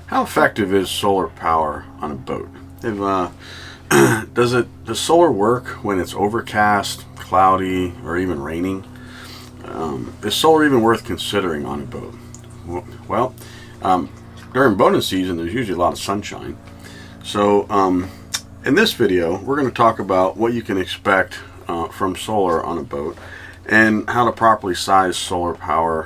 How effective is solar power on a boat? Does solar work when it's overcast, cloudy, or even raining? Is solar even worth considering on a boat? Well, during boating season, there's usually a lot of sunshine. So in this video, we're going to talk about what you can expect from solar on a boat and how to properly size solar power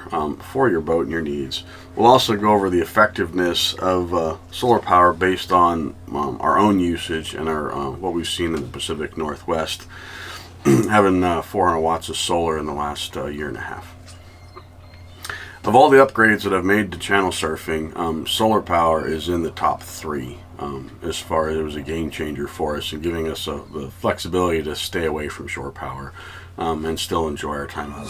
for your boat and your needs. We'll also go over the effectiveness of solar power based on our own usage and our what we've seen in the Pacific Northwest, having 400 watts of solar in the last year and a half. Of all the upgrades that I've made to channel surfing, solar power is in the top 3 as far as it was a game changer for us and giving us the flexibility to stay away from shore power and still enjoy our time out.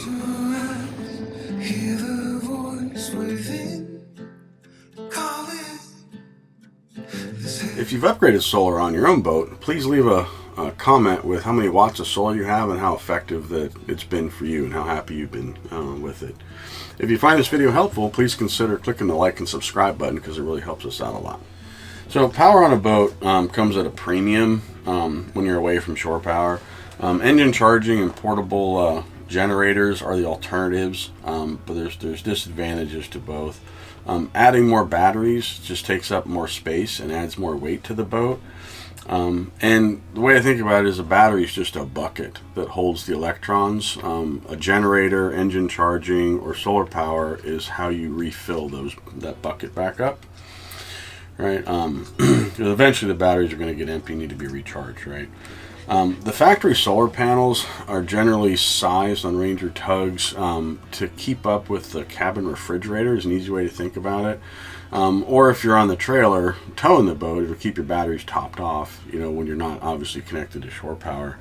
If you've upgraded solar on your own boat, please leave a comment with how many watts of solar you have and how effective that it's been for you and how happy you've been with it. If you find this video helpful, please consider clicking the like and subscribe button because it really helps us out a lot. So power on a boat comes at a premium when you're away from shore power. Engine charging and portable generators are the alternatives, but there's disadvantages to both. Adding more batteries just takes up more space and adds more weight to the boat. And the way I think about it is a battery is just a bucket that holds the electrons. A generator, engine charging, or solar power is how you refill that bucket back up. Right? Because eventually the batteries are going to get empty and need to be recharged, right? The factory solar panels are generally sized on Ranger tugs to keep up with the cabin refrigerator is an easy way to think about it. Or if you're on the trailer towing the boat, it'll keep your batteries topped off, when you're not obviously connected to shore power.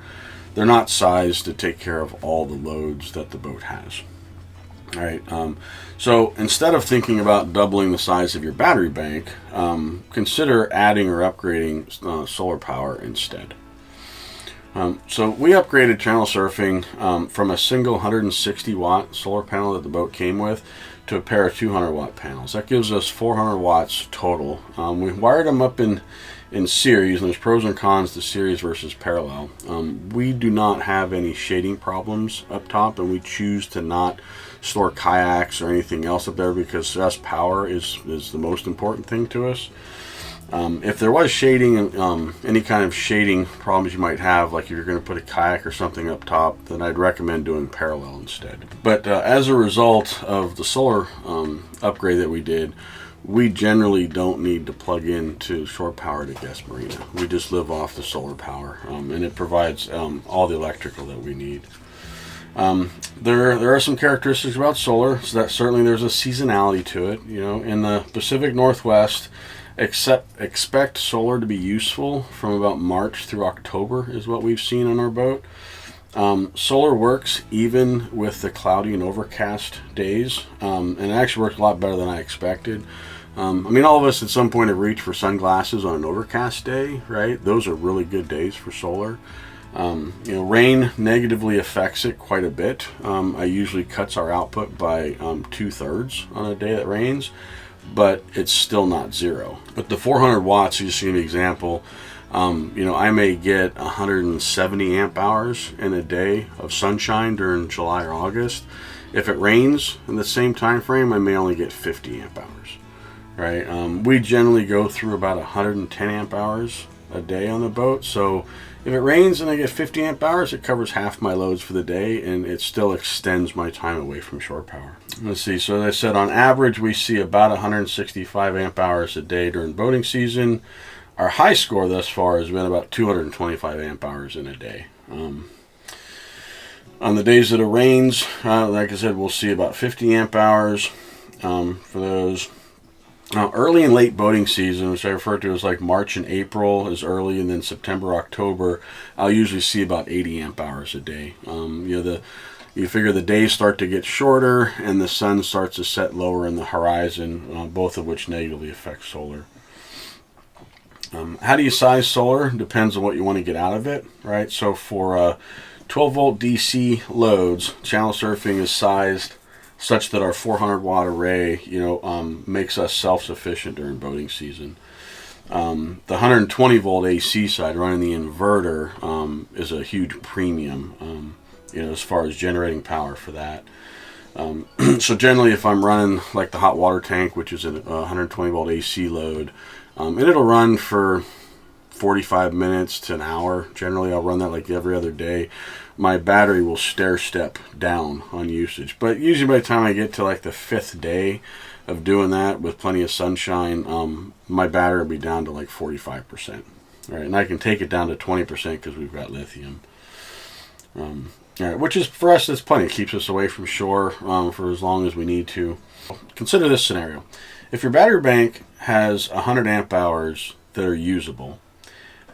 They're not sized to take care of all the loads that the boat has. All right. So instead of thinking about doubling the size of your battery bank, consider adding or upgrading solar power instead. So we upgraded channel surfing from a single 160 watt solar panel that the boat came with to a pair of 200 watt panels. That gives us 400 watts total. We wired them up in series, and there's pros and cons to series versus parallel. We do not have any shading problems up top, and we choose to not store kayaks or anything else up there because to us power is the most important thing to us. If there was shading, any kind of shading problems you might have, like if you're going to put a kayak or something up top, then I'd recommend doing parallel instead. But as a result of the solar upgrade that we did, we generally don't need to plug into shore power to Guest Marina. We just live off the solar power, and it provides all the electrical that we need. There are some characteristics about solar, so that certainly there's a seasonality to it. In the Pacific Northwest, expect solar to be useful from about March through October is what we've seen on our boat. Solar works even with the cloudy and overcast days, and it actually works a lot better than I expected. All of us at some point have reached for sunglasses on an overcast day, right? Those are really good days for solar. Rain negatively affects it quite a bit. It usually cuts our output by 2/3 on a day that rains, but it's still not zero. But the 400 watts, just to give you an example, I may get 170 amp hours in a day of sunshine during July or August. If it rains in the same time frame, I may only get 50 amp hours, right? We generally go through about 110 amp hours a day on the boat, so if it rains and I get 50 amp hours, it covers half my loads for the day, and it still extends my time away from shore power. Let's see, so as I said, on average, we see about 165 amp hours a day during boating season. Our high score thus far has been about 225 amp hours in a day. On the days that it rains, like I said, we'll see about 50 amp hours for those. Early and late boating season, which I refer to as like March and April is early, and then September, October, I'll usually see about 80 amp hours a day. You figure the days start to get shorter and the sun starts to set lower in the horizon, both of which negatively affect solar. How do you size solar? Depends on what you want to get out of it, right? So for 12 volt DC loads, channel surfing is sized such that our 400 watt array, makes us self-sufficient during boating season. The 120 volt AC side, running the inverter, is a huge premium, as far as generating power for that. So generally, if I'm running like the hot water tank, which is a 120 volt AC load, and it'll run for 45 minutes to an hour. Generally, I'll run that like every other day. My battery will stair step down on usage, but usually by the time I get to like the 5th day of doing that with plenty of sunshine, my battery will be down to like 45%. Right, and I can take it down to 20% because we've got lithium. Which is, for us, that's plenty. It keeps us away from shore for as long as we need to. Consider this scenario. If your battery bank has 100 amp hours that are usable,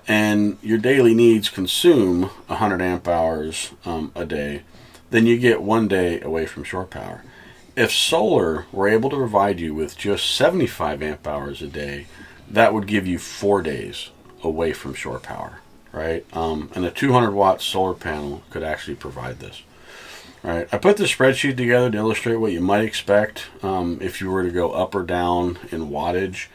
and your daily needs consume 100 amp hours a day, then you get 1 day away from shore power. If solar were able to provide you with just 75 amp hours a day, that would give you 4 days away from shore power, right? And a 200 watt solar panel could actually provide this. Right. I put the spreadsheet together to illustrate what you might expect if you were to go up or down in wattage.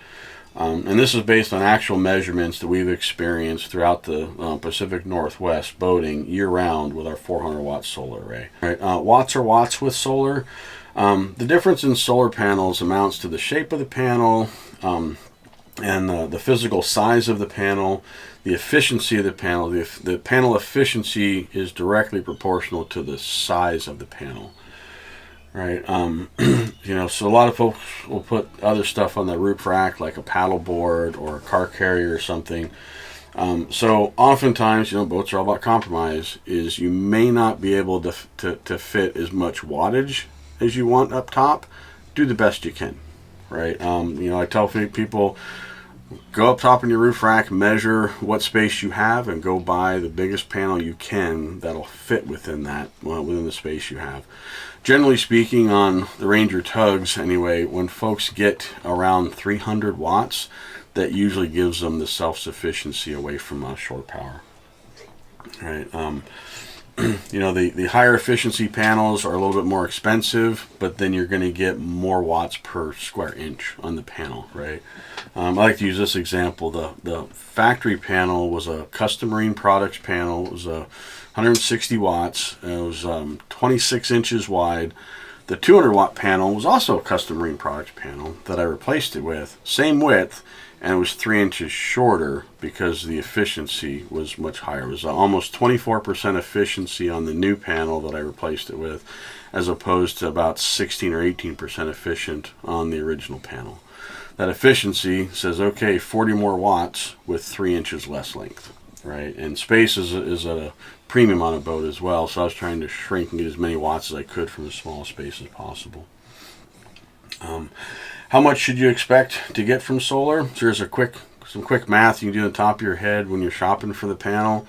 And this is based on actual measurements that we've experienced throughout the Pacific Northwest boating year-round with our 400 watt solar array. Right. Watts are watts with solar. The difference in solar panels amounts to the shape of the panel and the physical size of the panel, the efficiency of the panel. The panel efficiency is directly proportional to the size of the panel. Right, so a lot of folks will put other stuff on the roof rack, like a paddle board or a car carrier or something. So oftentimes, boats are all about compromise. Is you may not be able to fit as much wattage as you want up top. Do the best you can, right? I tell people, go up top in your roof rack, measure what space you have, and go buy the biggest panel you can that'll fit within that, within the space you have. Generally speaking, on the Ranger tugs anyway, when folks get around 300 watts, that usually gives them the self-sufficiency away from shore power. Right. The higher efficiency panels are a little bit more expensive, but then you're going to get more watts per square inch on the panel, right? I like to use this example. The factory panel was a Custom Marine Products panel. It was 160 watts. It was 26 inches wide. The 200 watt panel was also a Custom Marine Products panel that I replaced it with. Same width, and it was 3 inches shorter because the efficiency was much higher. It was almost 24% efficiency on the new panel that I replaced it with, as opposed to about 16 or 18% efficient on the original panel. That efficiency says, okay, 40 more watts with 3 inches less length, right? And space is a premium on a boat as well, so I was trying to shrink and get as many watts as I could from as small a space as possible. How much should you expect to get from solar? So there's some quick math you can do on the top of your head when you're shopping for the panel.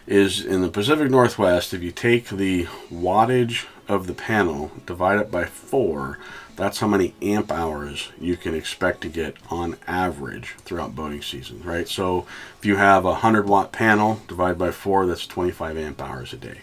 Is in the Pacific Northwest, if you take the wattage of the panel, divide it by 4, that's how many amp hours you can expect to get on average throughout boating season, right? So if you have a 100 watt panel, divide by 4, that's 25 amp hours a day,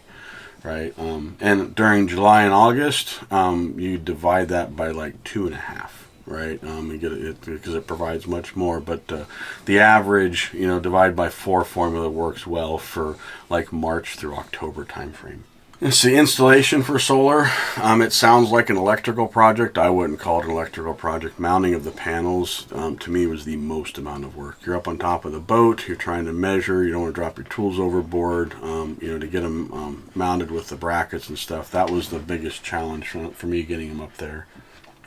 right? And during July and August, you divide that by like 2.5. Right, you get it because it provides much more. But the average, divide by 4 formula works well for like March through October time frame. It's the installation for solar. It sounds like an electrical project. I wouldn't call it an electrical project. Mounting of the panels, to me, was the most amount of work. You're up on top of the boat. You're trying to measure. You don't want to drop your tools overboard. To get them mounted with the brackets and stuff. That was the biggest challenge for me getting them up there.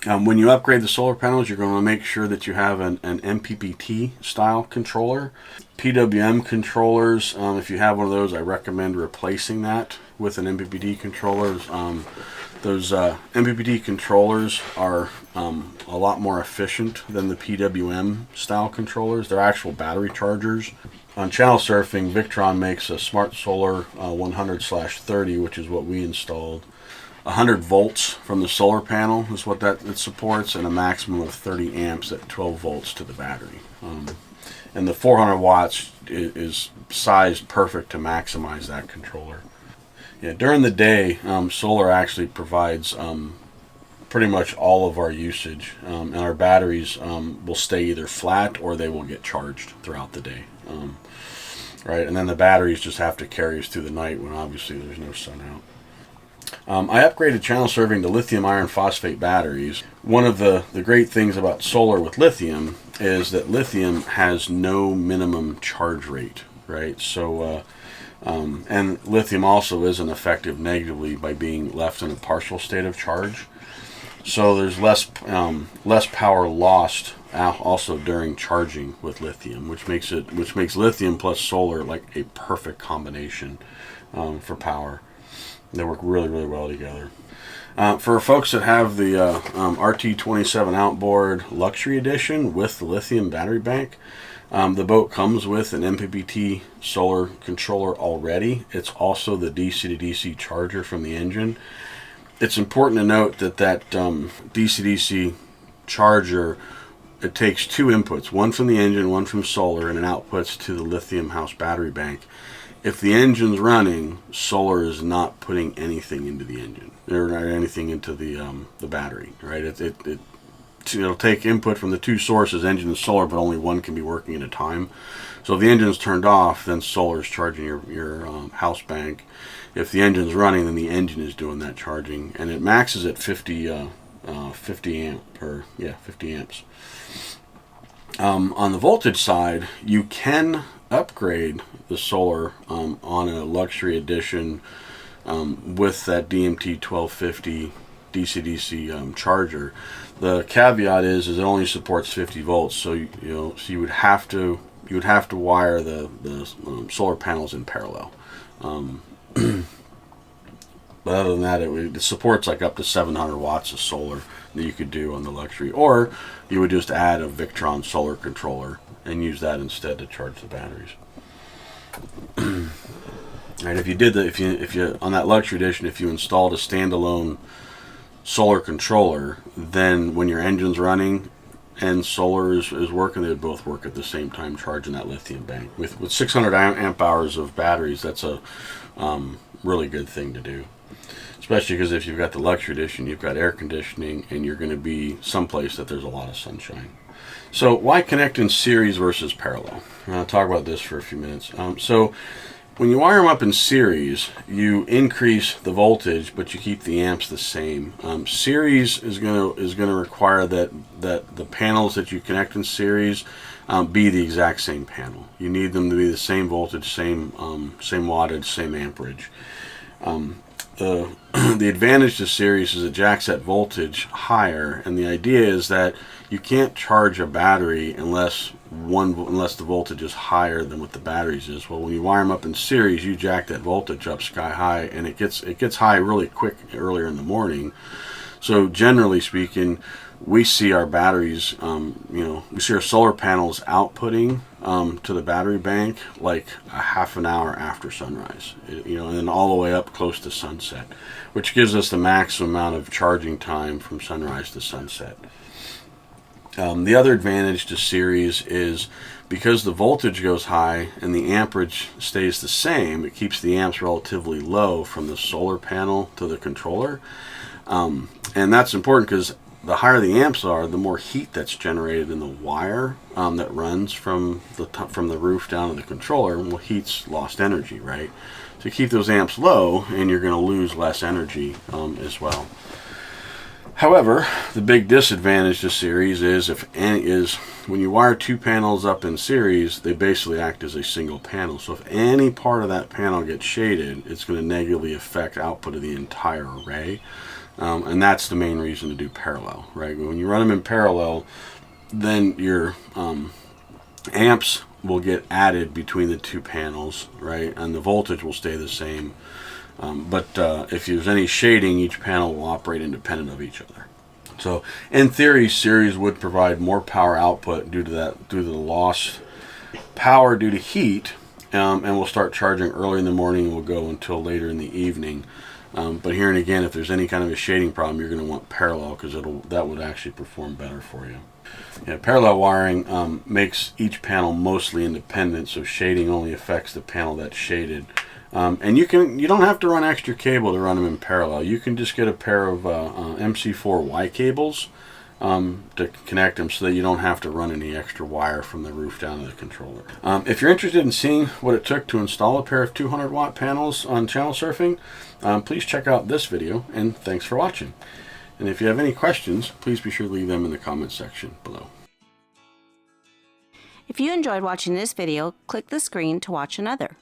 When you upgrade the solar panels, you're going to make sure that you have an MPPT style controller. PWM controllers, if you have one of those, I recommend replacing that with an MPPT controller. Those MPPT controllers are a lot more efficient than the PWM style controllers. They're actual battery chargers. On channel surfing, Victron makes a Smart Solar 100/30, which is what we installed. 100 volts from the solar panel is what it supports, and a maximum of 30 amps at 12 volts to the battery. And the 400 watts is sized perfect to maximize that controller. Yeah, during the day, solar actually provides pretty much all of our usage, and our batteries will stay either flat or they will get charged throughout the day. Right, and then the batteries just have to carry us through the night when obviously there's no sun out. I upgraded channel serving to lithium iron phosphate batteries. One of the great things about solar with lithium is that lithium has no minimum charge rate, right? So, and lithium also isn't affected negatively by being left in a partial state of charge. So there's less power lost also during charging with lithium, which makes lithium plus solar like a perfect combination for power. They work really, really well together. For folks that have the RT27 outboard luxury edition with the lithium battery bank, the boat comes with an MPPT solar controller already. It's also the DC to DC charger from the engine. It's important to note that DC to DC charger, it takes two inputs, one from the engine, one from solar, and it outputs to the lithium house battery bank. If the engine's running, solar is not putting anything into the engine or anything into the battery, right? It'll take input from the two sources, engine and solar, but only one can be working at a time. So if the engine's turned off, then solar is charging your house bank. If the engine's running, then the engine is doing that charging, and it maxes at 50 amps. On the voltage side, you can upgrade the solar on a luxury edition with that DMT 1250 DC-DC charger. The caveat is it only supports 50 volts, so you would have to wire the solar panels in parallel. But other than that, it supports like up to 700 watts of solar that you could do on the luxury, or you would just add a Victron solar controller and use that instead to charge the batteries. And if you on that luxury edition, if you installed a standalone solar controller, then when your engine's running and solar is working, they would both work at the same time charging that lithium bank. With 600 amp hours of batteries, that's a really good thing to do. Especially because if you've got the luxury edition, you've got air conditioning, and you're going to be someplace that there's a lot of sunshine. So why connect in series versus parallel? I'll talk about this for a few minutes. So when you wire them up in series, you increase the voltage, but you keep the amps the same. Series is going to require that the panels that you connect in series be the exact same panel. You need them to be the same voltage, same wattage, same amperage. The advantage to series is it jacks that voltage higher, and the idea is that you can't charge a battery unless the voltage is higher than what the batteries is. Well, when you wire them up in series, you jack that voltage up sky high, and it gets high really quick earlier in the morning. So generally speaking, we see our batteries, we see our solar panels outputting to the battery bank like a half an hour after sunrise, and then all the way up close to sunset, which gives us the maximum amount of charging time from sunrise to sunset. The other advantage to series is because the voltage goes high and the amperage stays the same, it keeps the amps relatively low from the solar panel to the controller. And that's important because the higher the amps are, the more heat that's generated in the wire that runs from the roof down to the controller. Well, heat's lost energy, right? So you keep those amps low, and you're going to lose less energy as well. However, the big disadvantage to series is when you wire two panels up in series, they basically act as a single panel. So if any part of that panel gets shaded, it's going to negatively affect output of the entire array. And that's the main reason to do parallel, right? When you run them in parallel, then your amps will get added between the two panels, right? And the voltage will stay the same. But if there's any shading, each panel will operate independent of each other. So in theory, series would provide more power output due to the lost power due to heat, and we'll start charging early in the morning and we'll go until later in the evening. But here and again, if there's any kind of a shading problem, you're going to want parallel because that would actually perform better for you. Yeah, parallel wiring makes each panel mostly independent, so shading only affects the panel that's shaded. And you don't have to run extra cable to run them in parallel. You can just get a pair of MC4Y cables to connect them so that you don't have to run any extra wire from the roof down to the controller. If you're interested in seeing what it took to install a pair of 200 watt panels on channel surfing, please check out this video, and thanks for watching. And if you have any questions, please be sure to leave them in the comments section below. If you enjoyed watching this video, click the screen to watch another.